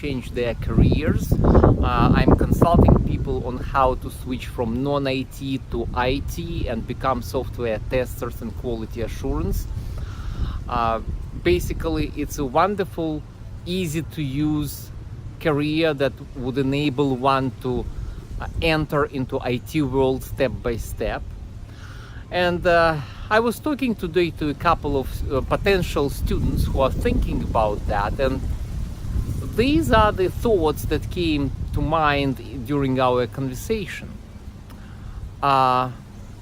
change their careers. I'm consulting people on how to switch from non-IT to IT and become software testers and quality assurance. Basically, it's a wonderful, easy to use career that would enable one to enter into IT world step by step. And I was talking today to a couple of potential students who are thinking about that, and these are the thoughts that came to mind during our conversation.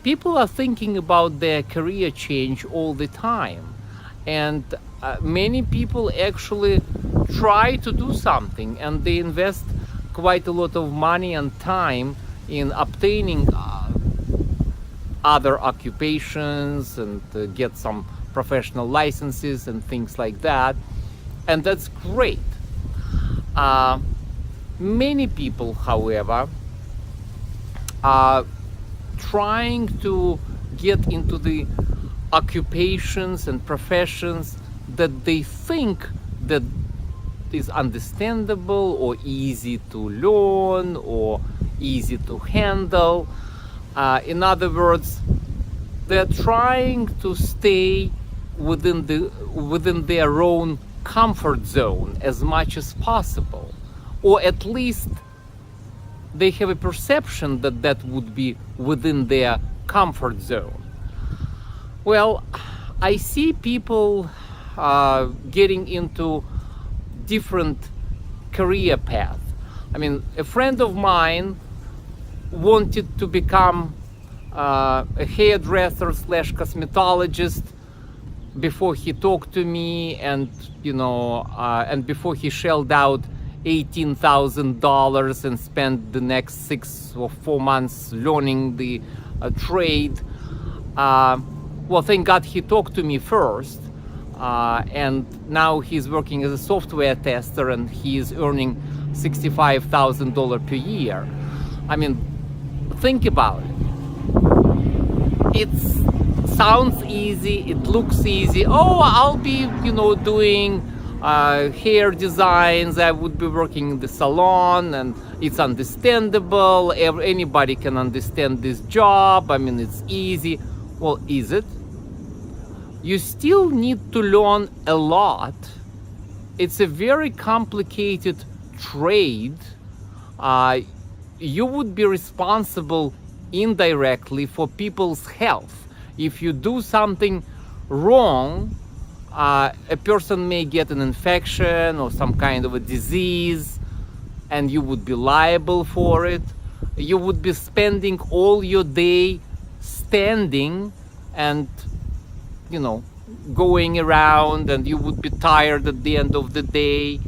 People are thinking about their career change all the time, and many people actually try to do something, and they invest quite a lot of money and time in obtaining other occupations and get some professional licenses and things like that, and that's great. Many people, however, are trying to get into the occupations and professions that they think that is understandable or easy to learn or easy to handle. In other words, they're trying to stay within their own comfort zone as much as possible, or at least they have a perception that that would be within their comfort zone. Well, I see people getting into different career paths. I mean, a friend of mine wanted to become a hairdresser / cosmetologist before he talked to me, and and before he shelled out $18,000 and spent the next 6 or 4 months learning the trade. Well, thank God he talked to me first, and now he's working as a software tester, and he is earning $65,000 per year. I mean, think about it. It sounds easy, it looks easy. Oh, I'll be, doing hair designs, I would be working in the salon, and it's understandable, anybody can understand this job, I mean, it's easy. Well, is it? You still need to learn a lot. It's a very complicated trade. You would be responsible indirectly for people's health. If you do something wrong, a person may get an infection or some kind of a disease, and you would be liable for it. You would be spending all your day standing and going around, and you would be tired at the end of the day,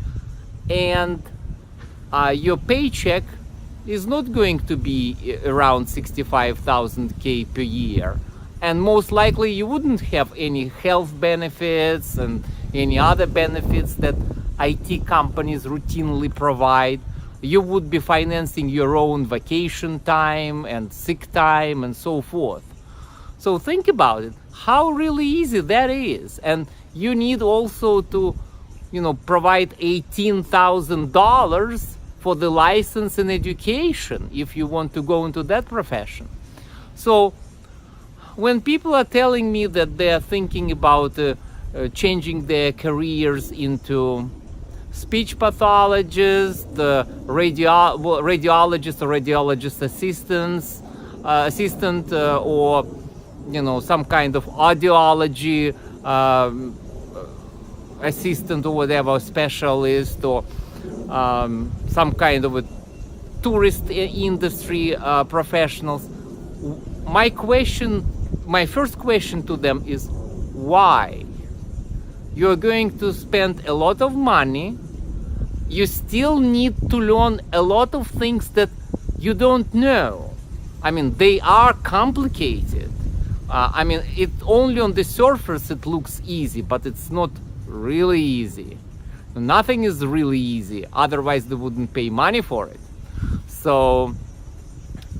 and your paycheck is not going to be around 65,000 per year, and most likely you wouldn't have any health benefits and any other benefits that IT companies routinely provide. You would be financing your own vacation time and sick time and so forth. So think about it, how really easy that is. And you need also to, provide $18,000 for the license and education if you want to go into that profession. So when people are telling me that they're thinking about changing their careers into speech pathologist, radiologist or radiologist assistant, or some kind of audiology assistant or whatever, specialist, or some kind of a tourist industry professionals. My first question to them is, why? You're going to spend a lot of money. You still need to learn a lot of things that you don't know. I mean, they are complicated. It only on the surface it looks easy, but it's not really easy. Nothing is really easy, otherwise they wouldn't pay money for it. So,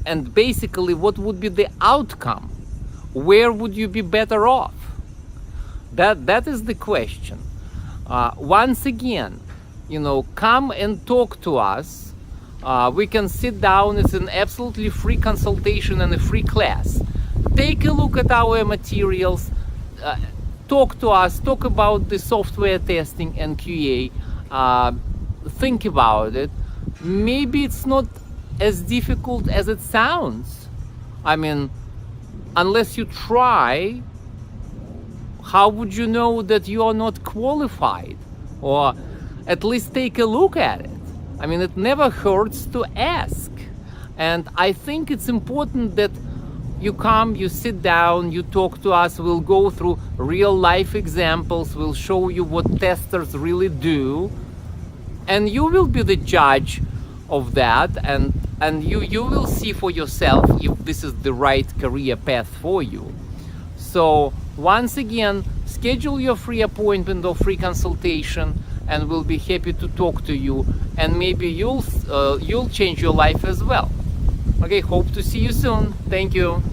and basically, what would be the outcome? Where would you be better off? That is the question. Once again, come and talk to us. We can sit down. It's an absolutely free consultation and a free class. Take a look at our materials. Talk to us. Talk about the software testing and QA. Think about it. Maybe it's not as difficult as it sounds. I mean, unless you try, how would you know that you are not qualified? Or at least take a look at it. I mean, it never hurts to ask. And I think it's important that you come, you sit down, you talk to us. We'll go through real life examples. We'll show you what testers really do. And you will be the judge of that. And you will see for yourself if this is the right career path for you. So once again, schedule your free appointment or free consultation, and we'll be happy to talk to you, and maybe you'll change your life as well. Okay, hope to see you soon. Thank you.